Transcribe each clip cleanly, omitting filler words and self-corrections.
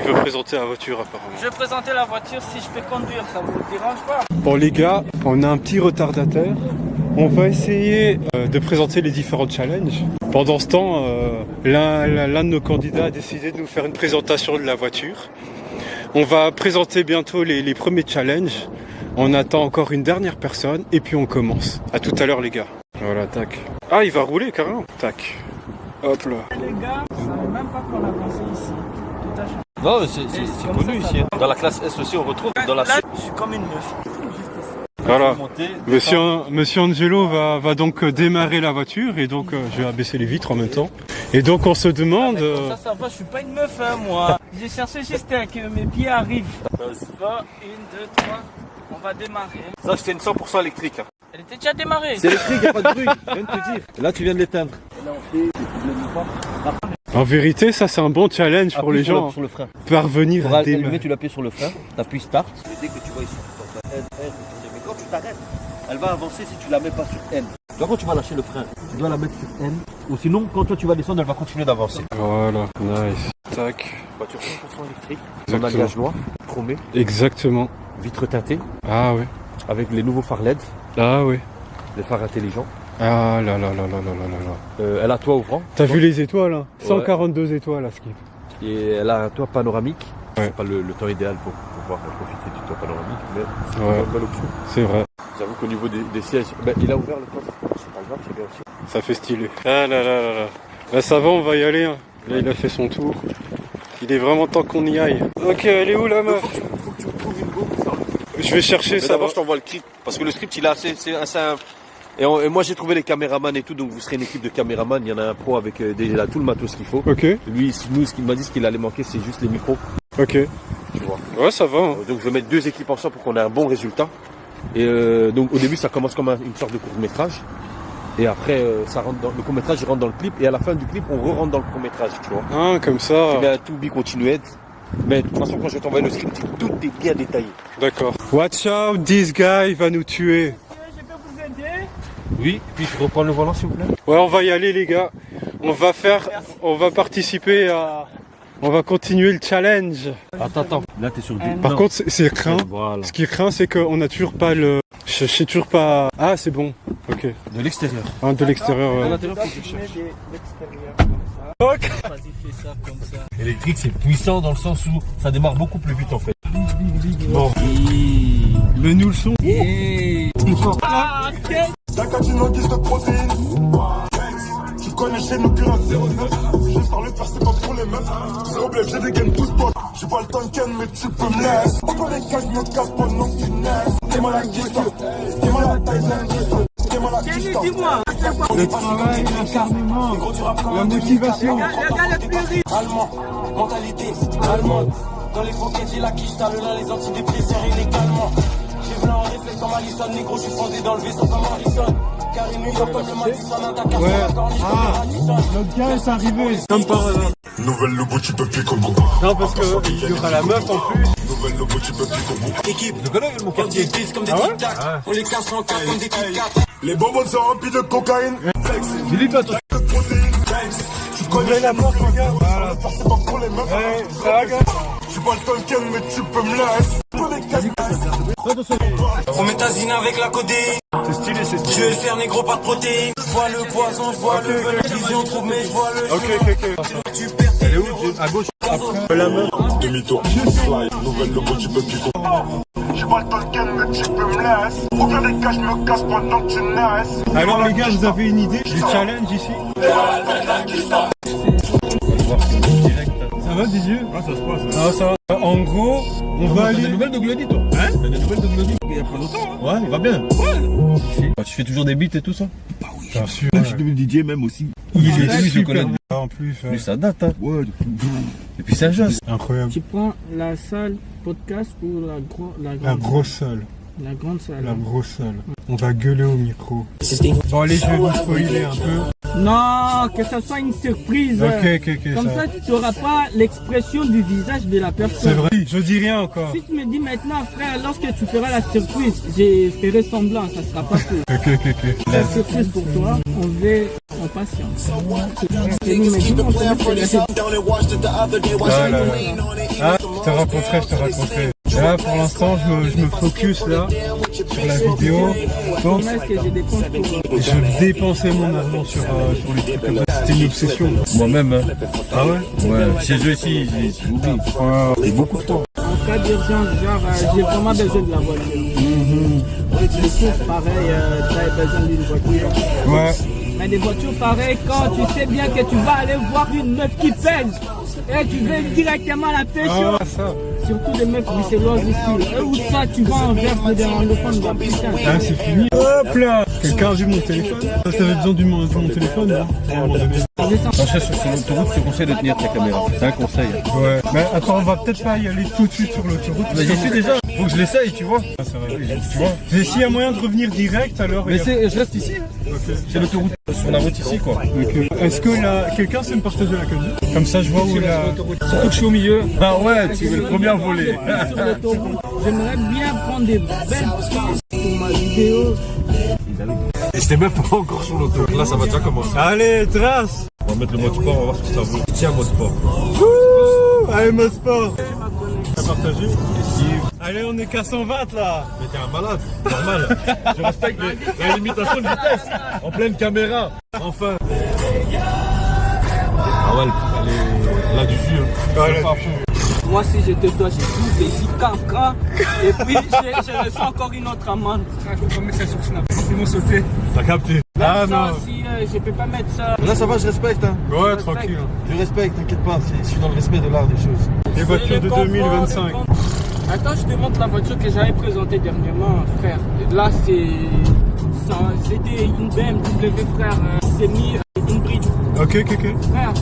veut présenter la voiture apparemment. Je vais présenter la voiture si je peux conduire, ça vous dérange pas? Bon les gars, on a un petit retardataire. On va essayer de présenter les différents challenges. Pendant ce temps, l'un de nos candidats a décidé de nous faire une présentation de la voiture. On va présenter bientôt les premiers challenges. On attend encore une dernière personne et puis on commence. A tout à l'heure les gars. Voilà, tac. Ah, il va rouler carrément. Tac. Hop là. Les gars, je savais même pas qu'on a passé ici. Tout à fait. Non, c'est connu ici. Dans la classe S aussi, on retrouve. Dans la Là, je suis comme une meuf. Voilà. Monsieur Angelo va donc démarrer la voiture et donc je vais abaisser les vitres en même temps. Et donc on se demande... Ça va, je suis pas une meuf hein, moi. J'ai cherché juste que mes pieds arrivent. Bon, 1, 2, 3, on va démarrer. Ça, c'est une 100% électrique. Hein. Elle était déjà démarrée. C'est électrique, il n'y a pas de bruit, je viens de te dire. Là, tu viens de l'éteindre. En vérité, ça c'est un bon challenge pour les gens. Sur le frein. Parvenir à démarrer. Tu l'appuies sur le frein, tu appuies start. Et dès que tu vois ici, N, mais quand tu t'arrêtes, elle va avancer si tu la mets pas sur N. Toi, quand tu vas lâcher le frein, tu dois la mettre sur N. Ou sinon, quand toi tu vas descendre, elle va continuer d'avancer. Voilà, nice. Tac. Voiture 100% électrique. Exactement. Son alliage noir, chromé, Exactement. vitre teintée, Ah ouais. avec les nouveaux phares LED, Ah ouais. les phares intelligents. Ah là là là là là là là. Elle a un toit ouvrant. T'as vu les étoiles hein? 142 étoiles à Skip. Et elle a un toit panoramique. Ouais. C'est pas le temps idéal pour pouvoir profiter du toit panoramique, mais c'est Ouais. une bonne option. C'est vrai. J'avoue qu'au niveau des sièges, il a ouvert le coffre. C'est pas grave, c'est bien aussi. Ça fait stylé. Ah là là là là. Là ça va, on va y aller. Hein. Là il a fait son tour. Il est vraiment temps qu'on y aille. Ok, elle est où la meuf? Faut que tu me trouves une go pour faire le script. Je vais chercher Mais ça. d'abord, je t'envoie le script. Parce que le script, il est assez simple. Et moi, j'ai trouvé les caméramans et tout, donc vous serez une équipe de caméramans. Il y en a un pro avec déjà tout le matos qu'il faut. Ok, Lui, nous, ce qu'il m'a dit, ce qu'il allait manquer, c'est juste les micros. ok. Tu vois. Ouais, ça va. Hein. Donc, je vais mettre deux équipes ensemble pour qu'on ait un bon résultat. Et donc, au début, ça commence comme une sorte de court-métrage. Et après, ça rentre dans, le court-métrage, il rentre dans le clip. Et à la fin du clip, on re-rentre dans le court-métrage, tu vois. Ah, comme ça. Tu mets un to be continued. Mais de toute façon, quand je vais t'envoyer le script, tout est bien détaillé. D'accord. Watch out, this guy va nous tuer. Je peux vous aider? Oui, puis je reprends le volant, s'il vous plaît. Ouais, on va y aller les gars. On va participer à... On va continuer le challenge. Attends. Là, t'es sur du... Par contre, c'est craint. Voilà. Ce qui craint, c'est qu'on a toujours pas le... Je sais toujours pas... Ah, c'est bon. Ok. De l'extérieur. Ah, de l'extérieur, ouais. l'intérieur, faut que je Tu mets cherche. l'extérieur comme ça. Ok. Vas-y, fais ça comme ça. Électrique, c'est puissant dans le sens où ça démarre beaucoup plus vite en fait. Bon. Mais nous le son. Ah, ok. Zacatine en guise de protéines. Tu connais chez nous que 09. Je sors le faire, c'est pas pour les meufs. Zéro blé, j'ai des gains tous potes. J'ai pas le temps de ken, mais tu peux me laisser. Toi les cas, je me casse pendant que tu naisses. Dis-moi la guiste. Dis-moi la Thaïlande. Dis-moi la guiste. Dis-moi. Le travail, l'acharnement, la motivation. Allemand, mentalité allemande. Dans les pockets, j'ai la quiche, t'as le lin, les antidépresseurs illégalement. J'ai vu en réflexe comme Allison, négro, je suis fondé dans le vaisseau comme Harrison. Car une New York, comme le Madison, un Dakar, Ouais. sur la corniche comme Ah. Radisson. Notre gars est arrivé. Comme par hasard. Nouvelle logo, tu peux plus comme bon. Non, parce qu'il y aura la meuf en plus. Nouvelle logo, tu peux plus comme bon. Équipe, Le gars mon quartier. comme des Ah ouais tic-tac. On les casse en quatre comme des Kit-Kat. Les bonbons sont remplis de cocaïne. Flex, Dis-lui-toi, toi. de protéines. Flex, tu connais la porte, les gars. Voilà. C'est pas pour les meufs. Ouais, ça va, gars. J'ai pas le temps de ken, mais tu peux me laisser. Tous les cas, Prométhazine avec la codée. C'est stylé, c'est Je stylé. vais faire négro pas de protéines. Je vois le poison, je vois le venin. Vision trouve, mais je vois le Ok. Tu perds tes Elle est où? À gauche. La meuf. demi-tour. Fly, nouvelle logo, tu peux plus comprendre. J'ai pas le temps de ken, mais tu peux me laisser. Ou bien les gars, je me casse pendant que tu naisses. Alors les gars, vous avez une idée du challenge ici? Ça va Didier? Ah, ça se passe. Ah ça va. En gros, on va T'as des aller... nouvelles de Glody, toi? Hein? T'as des nouvelles de Glody? Il y a pas longtemps, hein? Ouais, il va bien. Ouais. Tu fais toujours des beats et tout ça? Bien sûr. Je suis devenu DJ même aussi. Il est je super. connais. En plus, Plus ça date, hein? Ouais. Depuis Saint-Just. incroyable. Tu prends la salle podcast ou la La grande grosse salle. salle? La grande salle. La grosse salle. On va gueuler au micro. Bon allez, je vais vous spoiler un peu. Non, que ça soit une surprise. Ok. Comme ça, tu n'auras pas l'expression du visage de la personne. C'est vrai, je dis rien encore. Si tu me dis maintenant, frère, lorsque tu feras la surprise, j'ai ferai semblant, ça sera pas cool. Ok. La surprise pour toi, on veut en patience. Et nous, mais dis-moi, on peut faire Ah, je te raconterai. Là, pour l'instant, je me focus là sur la vidéo. Donc, est-ce que j'ai des comptes pour... je dépensais mon argent sur les trucs comme ça. C'était une obsession. Moi-même, hein. Ah ouais? Ouais, ces jeux ici, j'oublie. C'est beaucoup de temps. En cas d'urgence, genre, j'ai vraiment besoin de la voiture. Les courses, pareil, tu as besoin d'une voiture. Ouais. Mais des voitures pareilles, quand tu sais bien que tu vas aller voir une meuf qui pèse et tu veux directement la pêcher. Ah, ça. Surtout des meufs bruxelloises ici. Et où ça, tu vas en verse de l'anglophone, bah putain. Ah, c'est fini. Hop là. Quelqu'un a vu mon téléphone. T'avais besoin de mon téléphone là, à un moment donné. Quand je serai sur l'autoroute, je te conseille de tenir ta caméra. C'est un conseil. Ouais. Mais attends, on va peut-être pas y aller tout de suite sur l'autoroute. Mais j'y suis déjà. Faut que je l'essaye, tu vois. Ah, ça va. Tu vois. Et s'il y a moyen de revenir direct, alors. Mais je reste ici. Ok. C'est l'autoroute. Sur la route ici, quoi. Ok. Est-ce que quelqu'un sait me partager la conduite? Comme ça, je vois où la. Surtout que je suis au milieu. Bah ouais, tu es le premier à voler. Sur l'autoroute, j'aimerais bien prendre des belles prises pour ma vidéo. Et j'étais même pas encore sur l'auto. Là, ça va déjà commencer. Allez, trace. On va mettre le mode sport, on va voir ce que ça vaut. Tiens, mode sport. Ouh, allez, mode sport. À partager. Allez, on est qu'à 120 là. Mais t'es un malade, normal. Je respecte la limitation de vitesse. En pleine caméra. Enfin. Ah ouais, elle est du jus. Hein. Moi, si je te dois, j'ai tout des caca. Et puis, je reçois encore une autre amende. Je peux mettre ça sur Snap. Ils vont sauter. T'as capté. Ah Ça, non. si je peux pas mettre ça. Là, ça va, je respecte. Hein. Ouais, tranquille. Je respecte, t'inquiète pas. Je suis dans le respect de l'art des choses. Les voitures de 2025. Attends, je te montre la voiture que j'avais présentée dernièrement, frère. Là, c'était une BMW, frère. C'est mis une bride. Ok. Frère,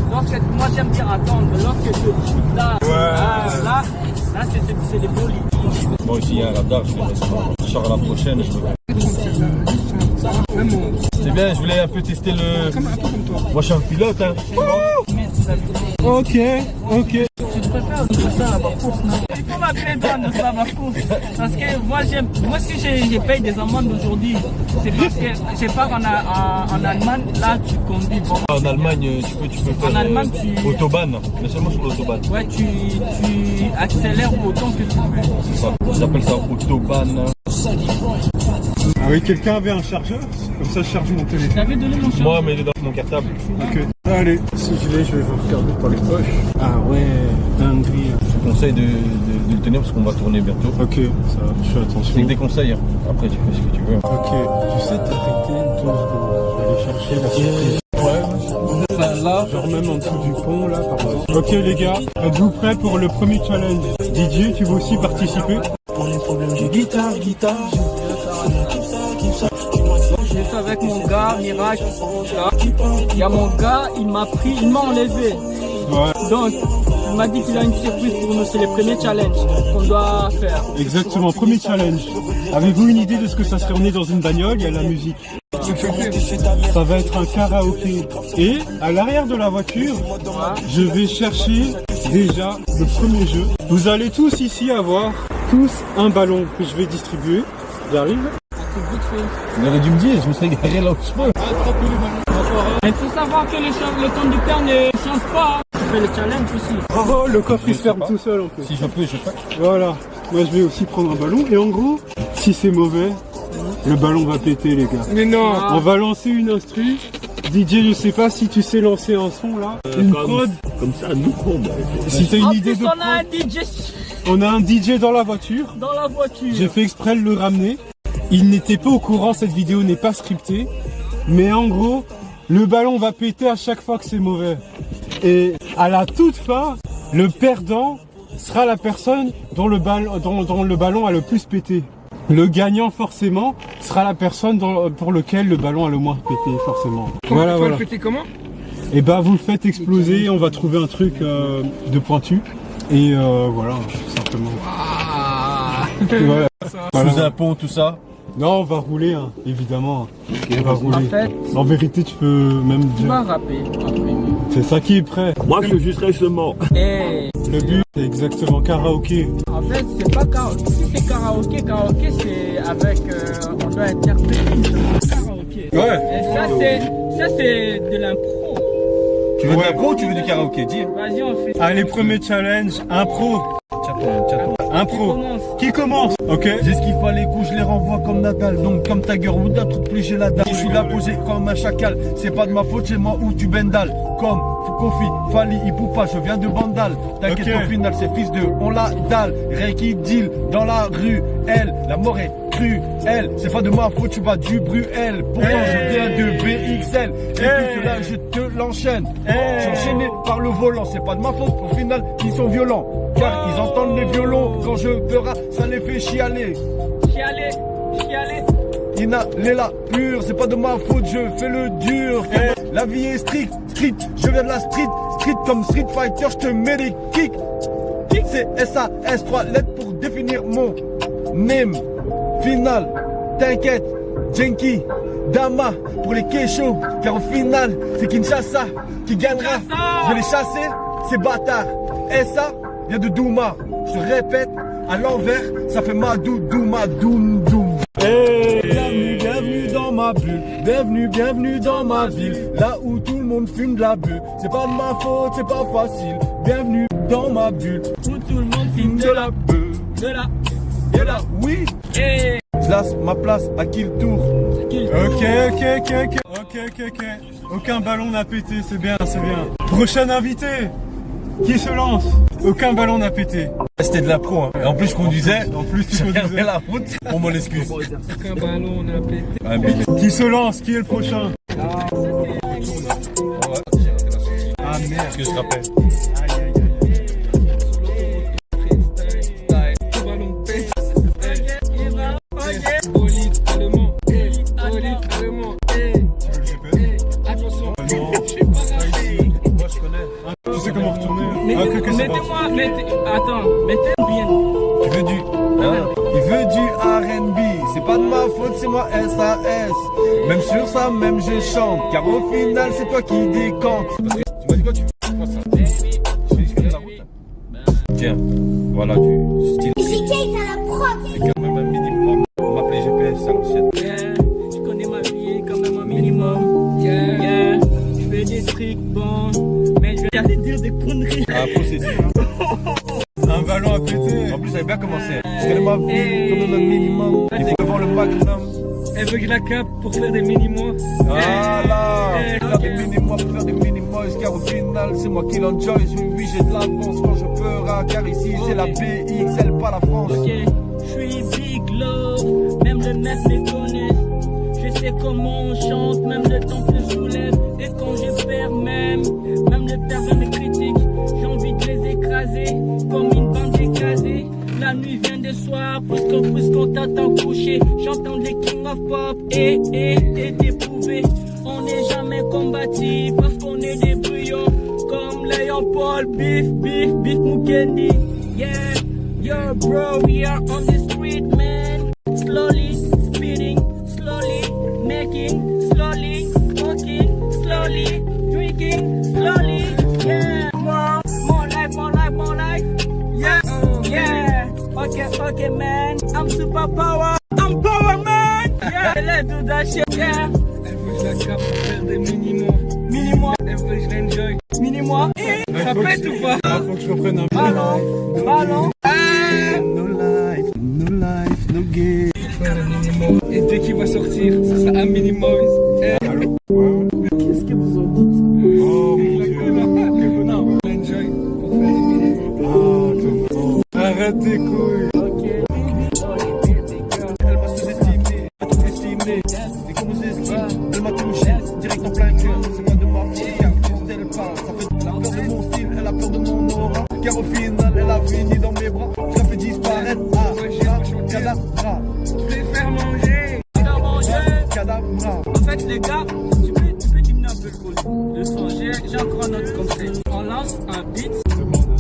moi j'aime bien attendre. Lorsque je suis là, là c'est des bolides. Bon, ici, il y a un radar. Je sors à la prochaine. C'est bien, je voulais un peu tester le. Moi, je suis un pilote. Hein. Ok. Je préfère ça à ma course, non? Il faut m'appeler dans ça à ma course. Parce que moi si je paye des amendes aujourd'hui, c'est parce que je pars en Allemagne, là tu conduis. Bon. En Allemagne, tu peux faire En Allemagne, autobahn, mais seulement sur l'autobahn. Ouais, tu accélères autant que tu veux. C'est ça. Ils appellent ça autobahn. Ah oui, quelqu'un avait un chargeur? Comme ça, je charge mon téléphone. T'avais donné mon chargeur? Moi, mais il est dans mon cartable. Ok. Allez, si je l'ai, je vais vous regarder par les poches. Ah ouais, dinguerie. Je te conseille de le tenir parce qu'on va tourner bientôt. Ok, ça va, je fais attention. C'est que des conseils. Hein. Après, tu fais ce que tu veux. Ok, tu sais t'arrêter 2 secondes. Je vais aller chercher la surprise. Ouais, là, genre même en dessous du pont, là, par exemple. Ok les gars, êtes-vous prêts pour le premier challenge? DJ, tu veux aussi participer? Pour les problèmes de guitare. Je suis avec mon gars, Miracle. Il y a mon gars, il m'a enlevé. Ouais. Donc, il m'a dit qu'il a une surprise pour nous. C'est le premier challenge qu'on doit faire. Exactement, premier challenge. Avez-vous une idée de ce que ça serait? On est dans une bagnole, il y a la musique. Ça va être un karaoké. Et à l'arrière de la voiture, je vais chercher déjà le premier jeu. Vous allez tous ici avoir un ballon que je vais distribuer. J'arrive. Il aurait dû me dire, je me serais garé là où je peux. Il faut savoir que le conducteur ne change pas. Tu fais le challenge aussi. Oh, le coffre il se ferme tout seul en plus. Si je peux, je fais. Voilà. Moi je vais aussi prendre un ballon. Et en gros, si c'est mauvais, le ballon va péter les gars. Mais non. On va lancer une instru. DJ, je sais pas si tu sais lancer un son là. Une prod. Comme ça, nous, Si t'as une En idée plus, de on a un prod. DJ On a un DJ dans la voiture. dans la voiture. J'ai fait exprès de le ramener. Il n'était pas au courant, cette vidéo n'est pas scriptée. Mais en gros, le ballon va péter à chaque fois que c'est mauvais. Et à la toute fin, le perdant sera la personne dont le ballon a le plus pété. Le gagnant, forcément, sera la personne pour lequel le ballon a le moins pété, forcément. Voilà. le péter comment? Et bah, vous le faites exploser, on va trouver un truc de pointu. Et voilà, tout simplement. Voilà. Sous un pont, tout ça. Non, on va rouler, hein, évidemment. On va rouler. En fait, En vérité, tu peux même tu dire. vas rapper en premier. C'est ça qui est prêt. Moi, je suis juste mort. Et Le but, c'est exactement karaoké. en fait, c'est pas karaoké. Si c'est karaoké, karaoké c'est avec. On doit interpréter une chanson karaoké. Ouais. Et ça c'est de l'impro. Tu veux de Ouais. l'impro ou tu veux du karaoké? Dis. Vas-y, on fait. Allez, premier challenge, impro. Impro. Commence. Qui commence? Ok. J'ai ce qu'il fallait, coups, je les renvoie comme Nadal. Donc comme Tiger Woods, un truc plus j'ai la dalle. Je suis là posé comme un chacal. C'est pas de ma faute, c'est moi ou tu bendal. Comme Kofi, Fali, Ipupa, je viens de Bandal. T'inquiète, Ok. au final, c'est fils de on la dalle. Reiki deal dans la rue. Elle, la mort est crue. Elle, c'est pas de ma faute, tu bats du Bruel. Pourtant, je viens de BXL. Et tout cela, je te l'enchaîne. J'enchaîné par le volant, c'est pas de ma faute. Au final, ils sont violents. Car ils entendent les violons. Quand je pleure, ça les fait chialer. Chialer, chialer. Inhaler la pure, c'est pas de ma faute, je fais le dur. La vie est stricte, street, je viens de la street, street comme Street Fighter, je te mets des kicks. Kick c'est SAS, 3 lettres pour définir mon name. Final, t'inquiète, Jenki, Dama pour les kéchos, car au final, c'est Kinshasa qui gagnera. Je vais les chasser, ces bâtards. SA vient de Douma, je te répète, à l'envers, ça fait Madou, Douma, Doum, Doum. Bienvenue, bienvenue dans ma bulle. Bienvenue, bienvenue dans ma ville. Là où tout le monde fume de la bulle. C'est pas de ma faute, c'est pas facile. Bienvenue dans ma bulle. Où tout le monde Fume filme de la bulle. de la. Et là, oui. Et Je laisse ma place à qui le tour. Ok. Aucun ballon n'a pété, c'est bien, c'est bien. Prochain invité. Qui se lance? Aucun ballon n'a pété. C'était de la pro. Hein. Et en plus, je conduisais. En plus, tu J'ai conduisais. la route. On m'en excuse. aucun ballon n'a pété. Ah, mais... Qui se lance? Qui est le prochain? Ah merde. Est-ce que je te rappelle? Le ballon pète. Bolide allemand. Bolide allemand. Attention. Je sais pas rapper. Moi, je connais. Tu sais comment retourner? Mettez-moi, attends, mettez bien. Il veut du. Hein? Il veut du R&B. C'est pas de ma faute, c'est moi SAS. Même sur ça, même je chante. Car au final, c'est toi qui décante. Parce que tu m'as dit quoi? Tu fais quoi ça? Je connais la route. Tiens, voilà du style. C'est quand même un minimum. On m'appelait GPS à l'ancienne. Yeah, tu connais ma vie quand même un minimum. Yeah, je fais des trucs bons, mais je vais aller dire des conneries. Ah, procédure. Un ballon à péter. En plus, ça avait bien commencé. Je connais ma vie quand même un minimum. Il faut avoir le magnum. Elle veut que je la capte pour faire des mini-mois. Voilà, faire des mini-mois, pour faire des mini-mois, car au final, c'est moi qui l'enjoy. Oui, j'ai de l'avance quand je peux, car ici, c'est la BXL, pas la France. Ok, je suis Big Love, même le mec me connaît. Je sais comment on chante, même le temps se soulève. Et quand je perds même le perdre me critique. J'ai envie de les écraser, comme une bande écrasée. La nuit vient de soir, puisqu'on t'attend couché. J'entends les King of Pop et t'éprouver. On n'est jamais combattu parce qu'on est des bruyants. Comme Léon Paul, Beef Mukendi. Yeah, yo bro, we are on the street, man. Slowly speeding, slowly making, slowly walking, slowly drinking, slowly. Yeah, more life. Yeah, yeah. Okay, man. I'm super power. I'm power, man. Yeah, let's do that shit. Yeah. Elle veut que je la capte pour faire des mini-mois. Elle veut que je l'enjoy. Mini-mois. Ça pète ou pas? Ah, faut que je reprenne un Ballon. No life, no game. Faire un mini-mois. Et dès qu'il va sortir, ça sera un mini-mois. Allô? Ouais. Qu'est-ce que vous en dites? Oh mon dieu. Quel bonheur. Non, l'enjoy pour faire des mini-mois. Arrête tes couilles. Elle m'a sous-estimé, elle m'a tout estimé. Et comme vous estimez, elle m'a touché, direct en plein cœur. C'est pas de ma faute, car quand elle parle, ça fait la peur de mon style, elle a peur de mon aura. Car au final, elle a fini dans mes bras. Je la fais disparaître, cadabra. Je vais faire manger. Cadabra. En fait, les gars, tu peux diminuer un peu le son. J'ai encore un autre conseil. On lance un beat.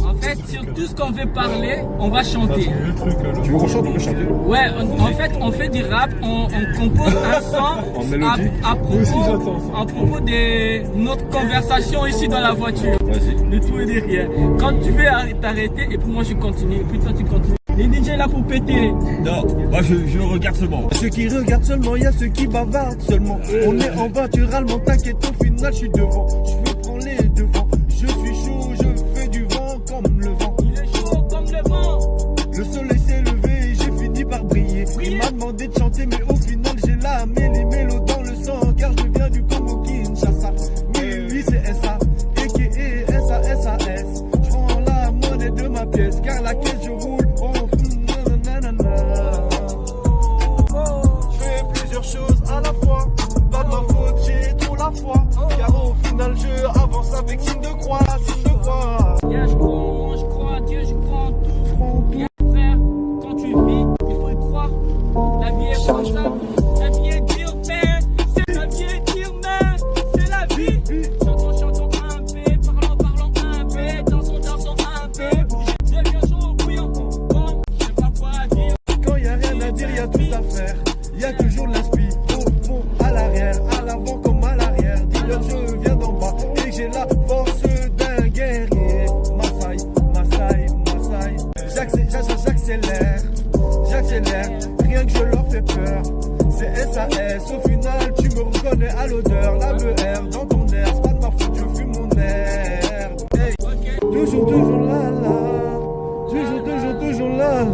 En fait, fait, sur tout ce qu'on veut parler, on va chanter. Le truc, alors. Tu veux qu'on chante, on peut chanter? Ouais, en fait, on fait du rap, on compose un son En mélodie. à Moi aussi, j'entends ça. propos de notre conversation ici dans la voiture. Vas-y. De tout et de rien. Quand tu veux t'arrêter, et puis moi je continue, et puis toi tu continues. Les DJ là pour péter. Non, moi je regarde seulement. Ceux qui regardent seulement, il y a ceux qui bavardent seulement. On est en voiture allemand, t'inquiète, au final je suis devant. Je veux prendre les devants. Je suis chaud, je fais du vent comme le vent. Il est chaud comme le vent. Le soleil s'est levé et j'ai fini par briller. Il m'a demandé de chanter, mais au final j'ai lâmé les mélos dans le sang. Car je viens du Congo Kinshasa. Oui, c'est SA, a.k.a. SAS. Je prends la monnaie de ma pièce, car la caisse je roule. Je fais plusieurs choses à la fois. Pas de ma faute, j'ai trop la foi. Car au final je avance avec signe de croix, signe de croix. Yeah, je crois à Dieu, je crois en tout. Yeah, frère, quand tu vis, il faut y croire. La vie est comme ça. La vie est dure, mais c'est la vie est dure, mais c'est la vie. Chantons un peu, parlons un peu, dansons un peu. Deviens chaud, bouillant, bon, je sais pas quoi dire. Quand y a rien à dire, y a tout à faire. Y a toujours l'inspi, au fond, à l'arrière, à l'avant comme à l'arrière. Dis-leur je viens d'en bas et que j'ai la force d'un guerrier. Maasai. J'accélère, rien que je leur fais peur. C'est SAS, au final tu me reconnais à l'odeur. La BR dans ton air, c'est pas de ma faute, je fume mon air. Hey. Toujours là. Toujours là.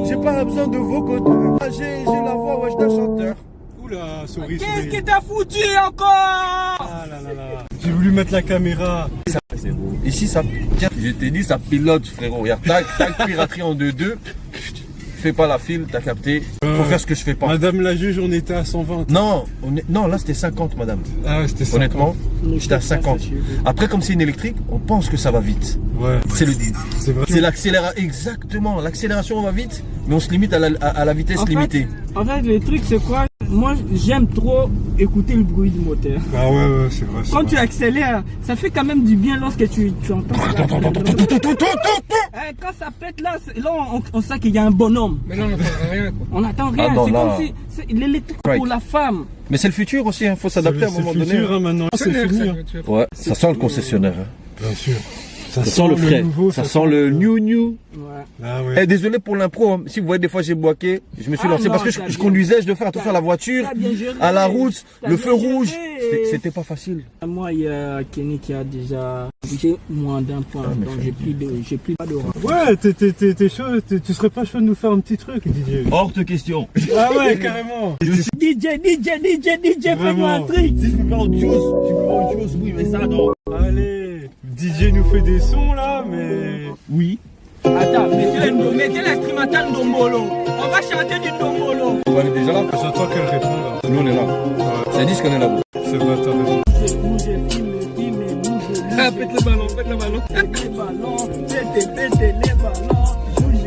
J'ai pas besoin de vos côtés. J'ai la voix, wesh, d'un chanteur. Oula, souris. Qu'est-ce qui t'a foutu encore? Ah là. J'ai voulu mettre la caméra. Ici, ça, tiens, je t'ai dit, ça pilote, frérot. Regarde, tac, piraterie en 2-2. Fais pas la file, t'as capté. Faut faire ce que je fais pas. Madame la juge, on était à 120. Non, là c'était 50, madame. Ah ouais, c'était 50. Honnêtement, j'étais à 50. Après, comme c'est une électrique, on pense que ça va vite. Ouais. C'est vrai. C'est l'accélération, exactement. L'accélération va vite, mais on se limite à la vitesse limitée. En fait, le truc c'est quoi? Moi, j'aime trop écouter le bruit du moteur. Ah ouais, c'est vrai. Quand tu accélères, ça fait quand même du bien lorsque tu entends. Quand ça pète là, on sait qu'il y a un bonhomme. Mais là, on n'entend rien. On n'entend rien. Ah non, c'est là. comme si c'est l'électrique pour la femme. Mais c'est le futur aussi, il faut s'adapter à un moment donné. C'est le futur, maintenant. C'est fini. Ouais, ça sent le concessionnaire. Bien sûr. Ça sent le frais. nouveau, ça sent le new. Ouais. Ah ouais. Désolé pour l'impro, hein. Si vous voyez des fois j'ai boqué, je me suis lancé non, parce que t'as je bien. conduisais, je devais faire attention à la voiture, T'as bien géré. à la route, T'as le bien feu rouge. géré. C'était pas facile. Moi, il y a Kenny qui a déjà bougé moins d'un point, donc j'ai plus pas d'orange. Ouais, t'es chaud, tu serais pas chaud de nous faire un petit truc, Didier? Hors de question. Ah ouais, carrément. DJ, fais-moi un truc. Si je peux faire autre chose, oui, mais ça non. Allez, DJ nous fait des sons là, mais... Oui. Attends, mettez l'instrumental Ndombolo. On va chanter du Ndombolo. On est déjà là. J'attends qu'elle réponde. Là. Nous on est là. C'est dit qu'on est là. C'est vrai, t'as raison. Pète le ballon. Pète les ballons, pétez les ballons.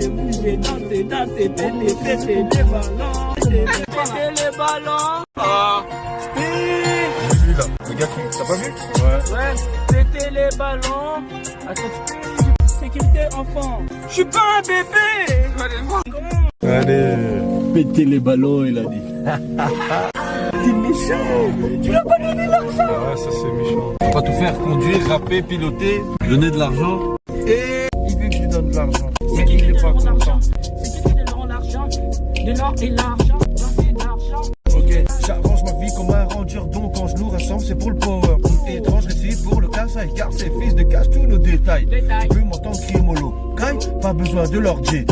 Bougez, dansez, pétez les ballons. Pétez les ballons. Ah, Lui là, le gars qui. T'as pas vu? ouais, pétez les ballons. Attends, sécurité enfant. Je suis pas un bébé. Allez. Péter les ballons, il a dit. T'es méchant. Tu l'as pas donné l'argent. Ah ouais, ça c'est méchant. On va tout faire, conduire, rapper, piloter, donner de l'argent. Et il veut que je lui donne de l'argent. C'est qui qui donne l'argent? C'est qui donne l'argent? De l'or et l'argent. Donner de l'argent. Ok, j'arrange ma vie comme un ranger, donc quand je nous rassemble, c'est pour le power. Étrange récit pour le casse, car ces fils de cache tous nos détails. Tu peux m'entendre crier mollo. Kai, pas besoin de leur J.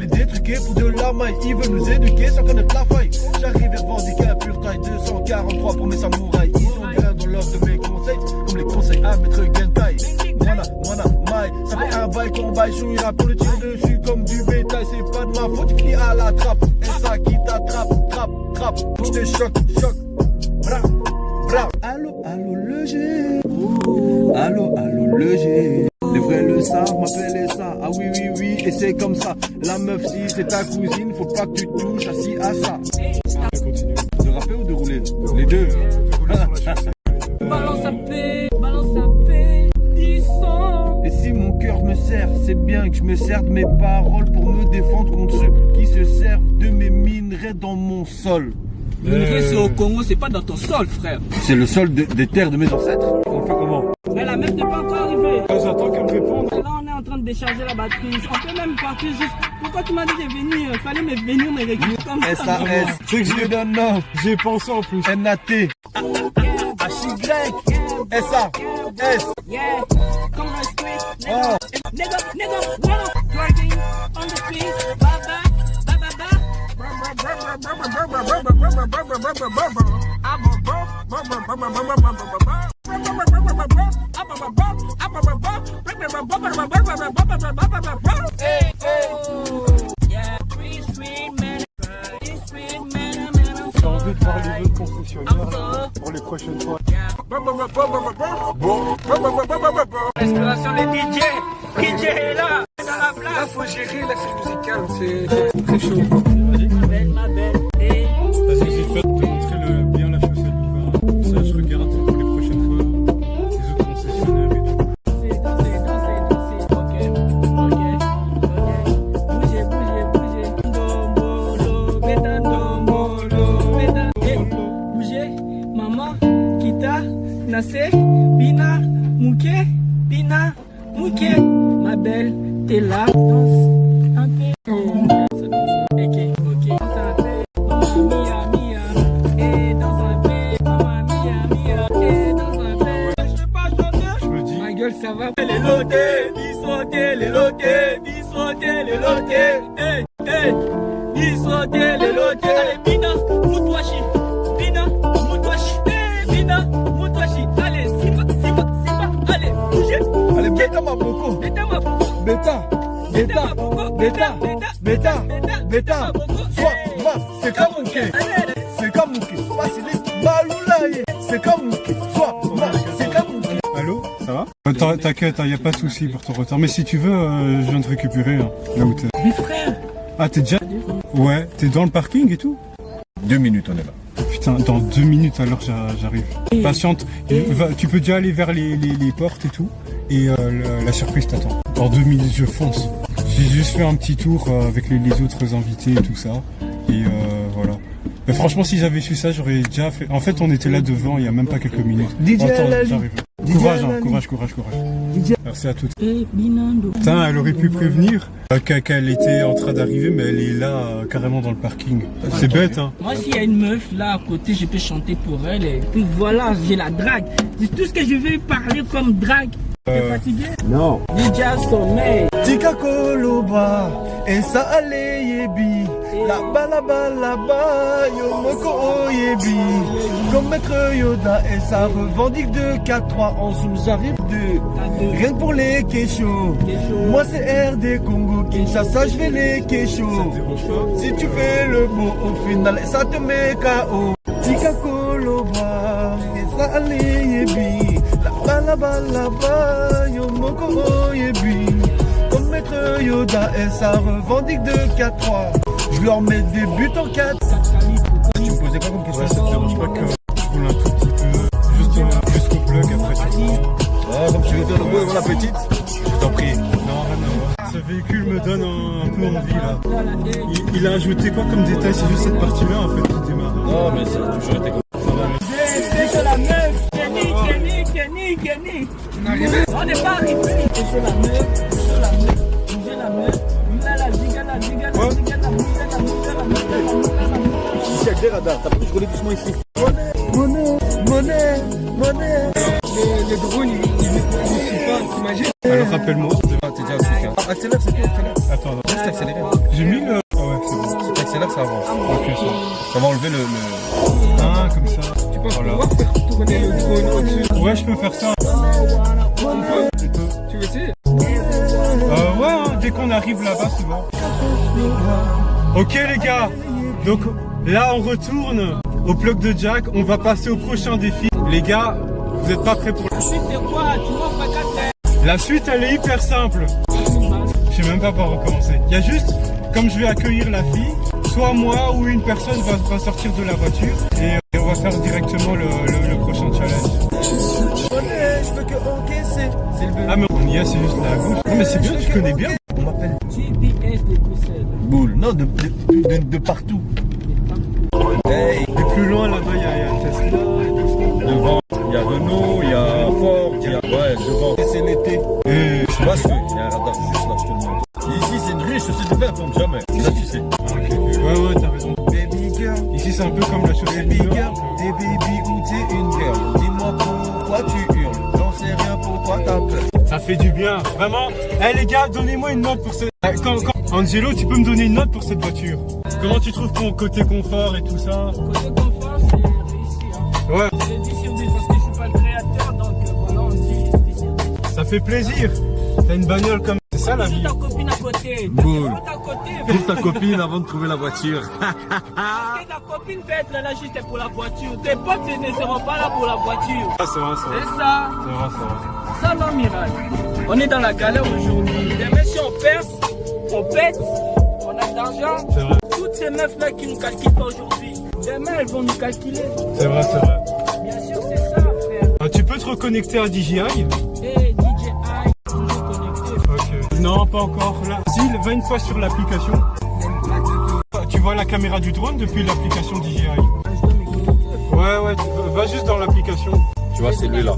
Les détruquer pour de la maille, ils veulent nous éduquer sans connaître la faille. J'arrive à revendiquer un pur taille 243 pour mes samouraïs. Ils sont bien dans l'ordre de mes conseils, comme les conseils à maître Gentai. Moana, Mai, ça fait un bail qu'on baille, chouïra pour le tir dessus comme du bétail. C'est pas de ma faute, tu finis à la trappe. Et ça qui t'attrape, trappe, je te choc. Bra. Allô, le G. Allô, le G. Les vrais le savent, m'appeler ça. Ah oui, et c'est comme ça. La meuf, si c'est ta cousine, faut pas que tu touches assis à ça. Continue. De rapper ou de rouler? Les deux. Balance à paix, 10 ans. Et si mon cœur me sert, c'est bien que je me sers de mes paroles pour me défendre contre ceux qui se servent de mes minerais dans mon sol. Minerai, c'est au Congo, c'est pas dans ton sol, frère. C'est le sol des terres de mes ancêtres. On fait comment? Mais la meuf n'est pas encore arrivée. J'attends qu'elle me réponde. Là, on est en train de décharger la batterie. On peut même partir juste. Pourquoi tu m'as dit de venir? Fallait me venir me récupérer comme ça. SAS, c'est que je donne non. J'ai pensé en plus. NAT, HY, SA, S. Yeah, come on the street, Oh. nigga, wow, twerking on the street, bye. J'ai envie de voir les autres concessionnaires pour les prochaines fois. L'inspiration des DJ est là, dans la place. Là, faut gérer la scène musicale, c'est très chaud. Ma belle, et... Vas-y, j'ai fait te montrer bien la chaussette du vin. Comme ça, je regarde pour les prochaines fois les autres concessionnaires et tout. Bougez, maman, Kita, Nassé, Bina, Mouké, Bina, Mouké. Ma belle, t'es là, danse un peu. Ok. Danse un peu, Mamma Mia, et danse un peu, Mamma Mia, et danse un peu. Je sais pas chanter. Je me dis, Ma gueule, ça va. Les lotés, dissotés, les lotés, dissotés, les lotés. Dissotés, les lotés. Allez, Bina, Moutouachi. Bina, Moutouachi. Bina, Moutouachi. Allez, Simba. Allez, bougez. Allez, bêta ma boko. Bêta ma boko. Bêta. Soit, ma, c'est comme Mouké. C'est comme Mouké. Faciliste, Baloulaye. C'est comme Mouké. Soit, ma, c'est comme Mouké. allô, ça va? T'inquiète, y a pas de souci pour ton retard. Mais si tu veux, je viens te récupérer hein, là où t'es. Mes frères. Ah, t'es déjà? Ouais, t'es dans le parking et tout? 2 minutes, on est là. Putain, dans 2 minutes alors j'arrive. Patiente, tu peux déjà aller vers les portes et tout. Et la surprise t'attend. Dans 2 minutes, je fonce. J'ai juste fait un petit tour avec les autres invités et tout ça. Et voilà. Mais franchement, si j'avais su ça, j'aurais déjà fait. En fait, on était là devant il y a même pas quelques minutes. DJ Attends, Lali. j'arrive. DJ Courage, hein, Lali. courage. DJ. Merci à toutes. Et Binando. Putain, elle aurait pu prévenir qu'elle était en train d'arriver, mais elle est là carrément dans le parking. C'est bête, hein. Moi, s'il y a une meuf là à côté, je peux chanter pour elle. Et puis voilà, j'ai la drague. C'est tout ce que je vais parler comme drague. T'es fatigué? Non. DJ Sommeil. Tika Koloba, Esa Ale Yebi, là-bas, yo moko Oyebi. Comme maître Yoda, et ça revendique de 4-3 en zoom, j'arrive de. Rien que pour les kéchos. Moi c'est RD Congo, Kinshasa, je vais les kéchos. Si tu fais le beau, au final, ça te met KO. Tika Koloba, Esa Ale Yebi, là-bas, yo moko Oyebi. Comme maître Yoda, et ça revendique de 4-3. Je leur mets des buts en 4. Tu me posais quoi comme question? Ouais, ça te dérange pas que je roule un tout petit peu, jusqu'au plug, après tu Ah, comme tu veux donner le la petite, je t'en prie. Non, rien. Ce véhicule me donne un peu envie là. Il a ajouté quoi comme détail? C'est juste cette partie-là en fait qui démarre. Non, mais ça a toujours été comme Ça va. C'est la meuf. Kenny. On n'est pas arrivé. C'est la meuf. J'ai la meuf. La ziga. Check des radars, t'as pris, je connais doucement ici. Monnaie. Les drones, ils suivent pas, t'imagines? Alors rappelle-moi. Ah, t'es déjà au accélère, c'est tout, accélère. Attends, Juste accélérer. j'ai mis le. Ah ouais, c'est bon. Si t'accélères, ça avance. Ok, ça. Ça va enlever le. Ah, comme ça. Tu penses Voilà. pouvoir faire tourner le drone au-dessus? Ouais, je peux faire ça. Tu veux essayer? Ouais, hein, dès qu'on arrive là-bas, c'est bon. Ok les gars, donc là on retourne au plug de Jack, on va passer au prochain défi. Les gars, vous êtes pas prêts pour La suite, c'est quoi? Tu m'offres 4 la suite? Elle est hyper simple. Je sais même pas par où recommencer. Il y a juste, comme je vais accueillir la fille, soit moi ou une personne va sortir de la voiture et on va faire directement le prochain challenge. Monnaie, je veux que encaisser. C'est le Ah mais on y est, c'est juste là à gauche. Non mais c'est bien, tu connais bien. Est de Bruxelles. Boule. Non, de partout. Hey. Et plus loin là-bas, il y a Tesla. Devant, il y a Renault, il y a Ford, il y a... Ouais, devant. C'est l'été. Tu vois, il y a un radar juste là, je te le montre. Ici, c'est une riche, c'est de faire, tombe jamais. Ça, tu sais. Ouais, t'as raison. Baby girl, Ici, c'est un peu comme la chaussée. baby girl, hey baby, où t'es une girl? Dis-moi pourquoi tu hurles. J'en sais rien, pourquoi t'as peur. Ça fait du bien, vraiment. Eh les gars, donnez-moi une note pour cette... Angelo, tu peux me donner une note pour cette voiture? Comment tu trouves ton côté confort et tout ça? Côté confort, c'est réussi. Hein. Ouais. C'est 10 sur 10 parce que je suis pas le créateur, donc voilà, on dit 10 sur 10. Ça fait plaisir. T'as une bagnole comme... C'est ça la vie. Ta copine à côté. Boule. Ta côté. Trouve ta copine avant de trouver la voiture. Parce que ta copine peut être là juste pour la voiture. Tes potes ne seront pas là pour la voiture. Ah, c'est vrai, c'est vrai. C'est ça. C'est vrai, c'est vrai. Ça, non, Mirage. On est dans la galère aujourd'hui. Demain, si on perce, on pète, on a de l'argent. C'est vrai. Toutes ces meufs-là qui nous calculent pas aujourd'hui, demain, elles vont nous calculer. C'est vrai, c'est vrai. Bien sûr, c'est ça, frère. Tu peux te reconnecter à DJI? Hey, DJI, toujours connecté. Ok. Non, pas encore. Là, si, va une fois sur l'application. Tu vois la caméra du drone depuis l'application DJI. Je dois me connecter. Ouais, va juste dans l'application. Tu vois, c'est lui là.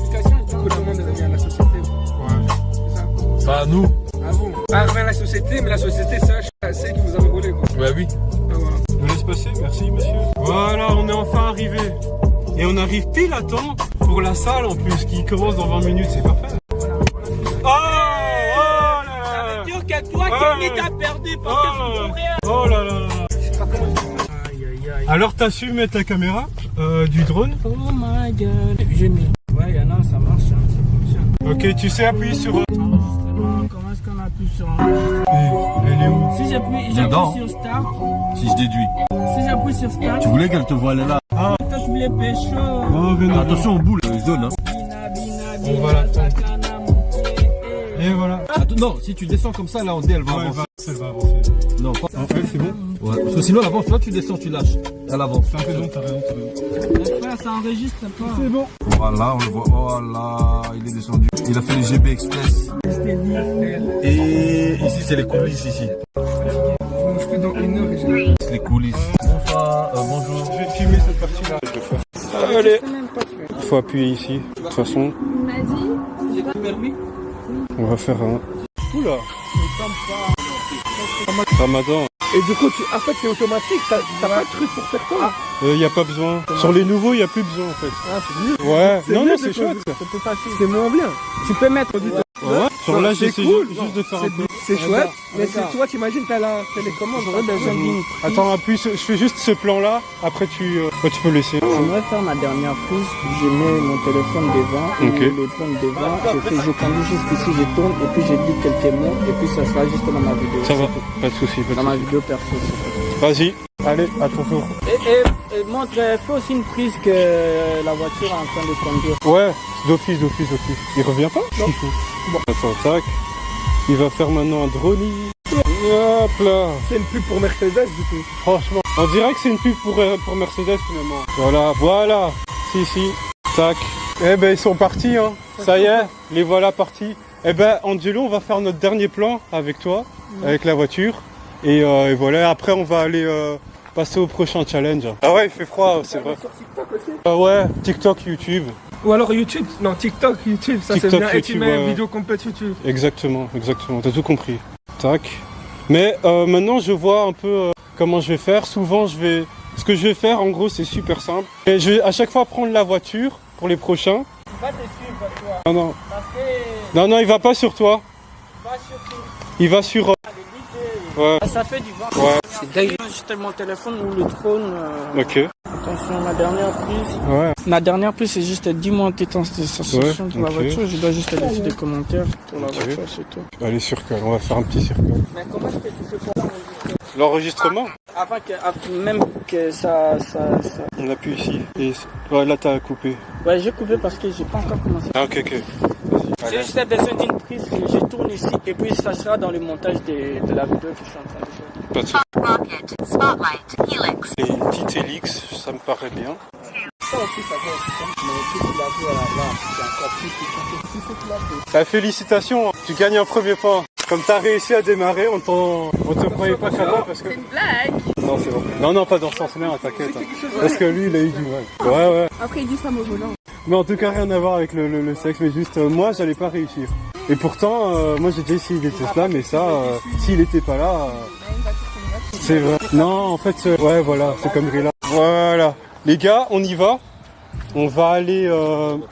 Du coup, l'amende revient à la société. Ouais. Pas à nous. Ah bon? Ah, revient à la société, mais la société sache, c'est que vous avez volé, quoi. Ouais, oui. Ah, voilà. Je laisse passer, merci monsieur. Voilà, on est enfin arrivé. Et on arrive pile à temps pour la salle en plus, qui commence dans 20 minutes, c'est parfait. Oh, là là. Ça veut dire que toi, Kenny, t'as perdu parce que tu ne fais rien. Oh là là. Aïe, aïe, aïe. Alors t'as su mettre la caméra du drone? Oh my god. J'ai mis. Ouais, y'en a, ça marche, hein, ça fonctionne. Ok, tu sais appuyer sur... Enregistrement, comment est-ce qu'on appuie sur enregistrement? Elle est où? Si j'appuie Dedans. sur Start, Si je déduis. si j'appuie sur Start, Tu voulais qu'elle te voie là. toi tu voulais pécho. Oh, venez. Attention aux boules, zone. Hein. Bina, bina, On bina, va la prendre. sakana, mon pied. Et voilà. Attends, non, si tu descends comme ça, là, on dit elle va Ouais, avancer. elle va avancer. Non, pas. En fait, c'est bon. Ouais. Parce que sinon, elle avance. Là, tu descends, tu lâches. Elle avance. T'as raison, t'as raison, t'as raison. Mais frère, ça enregistre pas. C'est bon. Voilà, on le voit. Oh là, il est descendu. Il a fait les GB Express. Et ici, c'est les coulisses, ici. Je fais dans une heure et j'ai... C'est les coulisses. Bonsoir, bonjour. Je vais filmer cette partie-là. Allez. Il faut appuyer ici. De toute façon, J'ai pas de permis. on va faire un... Oula. Ramadan. Et du coup, en fait, c'est automatique, t'as pas de truc pour faire quoi? Y a pas besoin. Sur les nouveaux, y a plus besoin en fait. Ah, c'est mieux. Ouais. C'est Non, mieux non, de c'est cause- chouette. C'est plus facile. C'est moins bien. Tu peux mettre du temps. Ouais. Sur là, c'est j'essaie cool. juste de faire un peu. C'est chouette, mais regarde. tu vois, t'imagines, t'as la télécommande. J'aurais besoin d'une prise. Attends, appuie. Je fais juste ce plan-là. Après, tu peux laisser. J'aimerais faire ma dernière prise. Je mets mon téléphone devant, Ok. le tourne devant. Je conduis jusqu'ici, je tourne et puis je dis quelques mots et puis ça sera juste dans ma vidéo. Ça va. Pas de soucis. Dans ma vidéo perso. c'est tout. Vas-y. Allez, à ton tour. Et montre, fais aussi une prise que la voiture est en train de conduire. Ouais. D'office. Il revient pas? Non. Qu'est-ce qu'il faut? Bon. Attends, tac. Il va faire maintenant un drone. Hop là. C'est une pub pour Mercedes, du coup. Franchement, on dirait que c'est une pub pour Mercedes finalement. Voilà. Si. Tac. Eh ben, ils sont partis, hein. Ça y est, les voilà partis. Eh ben, Angelo, on va faire notre dernier plan avec toi, avec la voiture. Et voilà, après, on va aller passer au prochain challenge. Ah ouais, il fait froid, c'est vrai. Sur TikTok aussi. Ah ouais, TikTok, YouTube. Ou alors YouTube. Non, TikTok, YouTube, ça c'est TikTok, bien. Et tu YouTube, mets ouais. une vidéo complète YouTube. Exactement. T'as tout compris. Tac. Mais maintenant, je vois un peu comment je vais faire. Souvent, ce que je vais faire, en gros, c'est super simple. Et je vais à chaque fois prendre la voiture pour les prochains. Va te suivre, toi. Non. Parce que Non, il va pas sur toi. va surtout. Il va sur... Les DJ. Ouais. Ça fait du vent. Ouais. C'est dingue. Juste mon téléphone ou le trône. Ok. Attention, ma dernière prise. Ouais. Ma dernière prise, c'est juste dis-moi tes sensations de la ok. voiture. Je dois juste laisser des commentaires pour la Ok. voiture, c'est tout. Allez, circle. On va faire un petit circle. Mais comment est-ce que tu fais pour enregistrer? L'enregistrement, Même que ça... on appuie ici. Et ouais, là, t'as coupé. Ouais, j'ai coupé parce que j'ai pas encore commencé. Ah, ok. J'ai juste besoin d'une prise, je tourne ici et puis ça sera dans le montage de la vidéo que je suis en train de faire. Pas de soucis. Rocket, Spotlight, Helix. Et une petite Helix, ça me paraît bien. Ça aussi, ça va aussi. Mais si tu l'as vu là, c'est encore plus puissant. Si c'est que là, Félicitations, tu gagnes un premier point. Comme t'as réussi à démarrer, on te croyait pas capable parce que... C'est une blague. Non, c'est bon. Non, pas dans ce sens-là, t'inquiète. Parce que lui, il a eu du mal. Ouais. Après, ils disent femme au volant. Mais en tout cas, rien à voir avec le sexe, mais juste, moi, j'allais pas réussir. Et pourtant, moi, j'ai déjà essayé des Tesla, mais ça, s'il était pas là... c'est vrai. Non, en fait, ouais, voilà, c'est comme là. Voilà. Les gars, on y va. On va aller,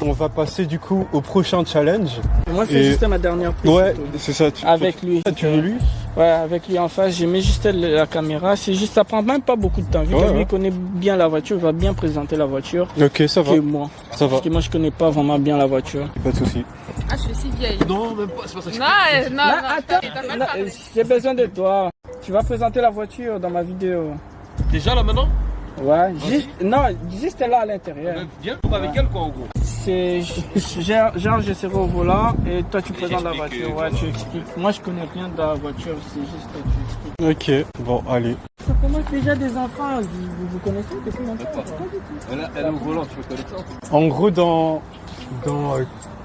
on va passer du coup au prochain challenge. Moi, c'est juste ma dernière prise. Ouais, c'est ça. Avec lui. Tu veux lui? Ouais, avec lui en face, j'ai mis juste la caméra. C'est juste, ça prend même pas beaucoup de temps. Vu que lui connaît bien la voiture, il va bien présenter la voiture. Ok, ça va. Que moi. Ça va. Parce que moi, je connais pas vraiment bien la voiture. Pas de souci. Ah, je suis si vieille. Non, même pas, c'est pas ça que Non, Attends, t'as mal parlé. j'ai besoin de toi. Tu vas présenter la voiture dans ma vidéo. Déjà là maintenant? Ouais, juste là à l'intérieur. Viens avec elle quoi en gros. C'est genre je serai au volant et toi tu présentes la voiture. Ouais, tu expliques. Moi je connais rien de la voiture, c'est juste que tu expliques. Ok, bon, allez. Ça commence déjà des enfants, vous connaissez depuis longtemps? Elle est au volant, tu veux connaître ça? En gros, dans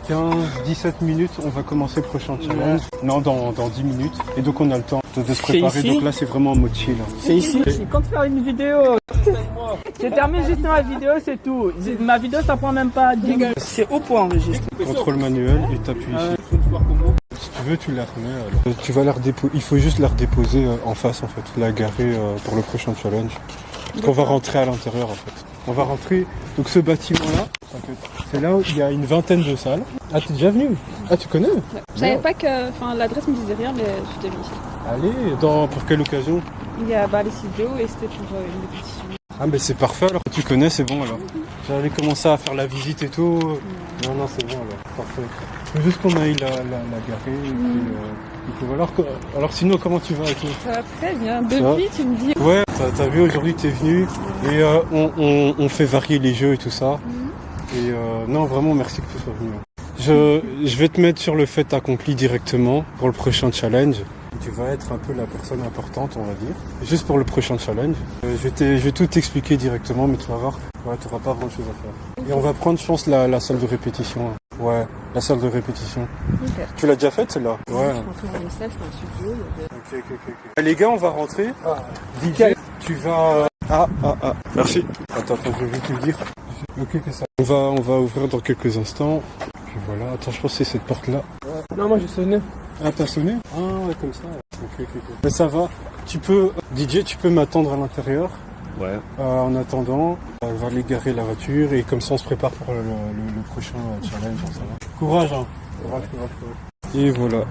15-17 minutes, on va commencer le prochain challenge. Non, dans 10 minutes. Et donc on a le temps de se préparer. ici Donc là, c'est vraiment en mode chill. C'est ici. Je compte faire une vidéo. Je termine juste ma vidéo, c'est tout. Ma vidéo ça prend même pas 10 minutes. C'est où pour enregistrer? Contrôle manuel et t'appuies ici. Si tu veux, tu la remets. Alors. Tu vas la redéposer. Il faut juste la redéposer en face en fait. La garer pour le prochain challenge. Parce qu'on va rentrer à l'intérieur en fait. On va rentrer. Donc ce bâtiment-là, c'est là où il y a une vingtaine de salles. Ah, t'es déjà venu? Ah, tu connais? Je savais pas que. Enfin, l'adresse me disait rien, mais je suis venu ici. Allez, pour quelle occasion? Il y a les studios et c'était pour une répétition. Ah, mais c'est parfait alors. Tu connais, c'est bon alors. J'avais commencé à faire la visite et tout. Non, c'est bon alors. Parfait. Faut juste qu'on aille la garer. Et puis voilà. Alors sinon, comment tu vas et tout? Ça va très bien. Depuis, tu me dis. Ouais, t'as vu, aujourd'hui t'es venu et on fait varier les jeux et tout ça. Et non, vraiment, merci que tu sois venu. Je vais te mettre sur le fait accompli directement pour le prochain challenge. Tu vas être un peu la personne importante, on va dire. Juste pour le prochain challenge. Je vais tout t'expliquer directement, mais tu vas voir, ouais, tu n'auras pas grand chose à faire. Et on va prendre, je pense, la salle de répétition. Ouais, la salle de répétition. Okay. Tu l'as déjà faite, celle-là? Ouais. Je dans une salle, c'est un studio. Ok. Les gars, on va rentrer. DJ, tu vas... Ah. Merci. Attends, je vais te le dire. Ok, que ça. On va ouvrir dans quelques instants. Puis voilà. Attends, je pense que c'est cette porte-là. Non, moi j'ai sonné. Ah, t'as sonné? Ah, ouais, comme ça. Ok. Mais ça va. DJ, tu peux m'attendre à l'intérieur. Ouais. En attendant, on va aller garer la voiture et comme ça on se prépare pour le prochain challenge. Ça va. Courage, hein. Courage. Et voilà.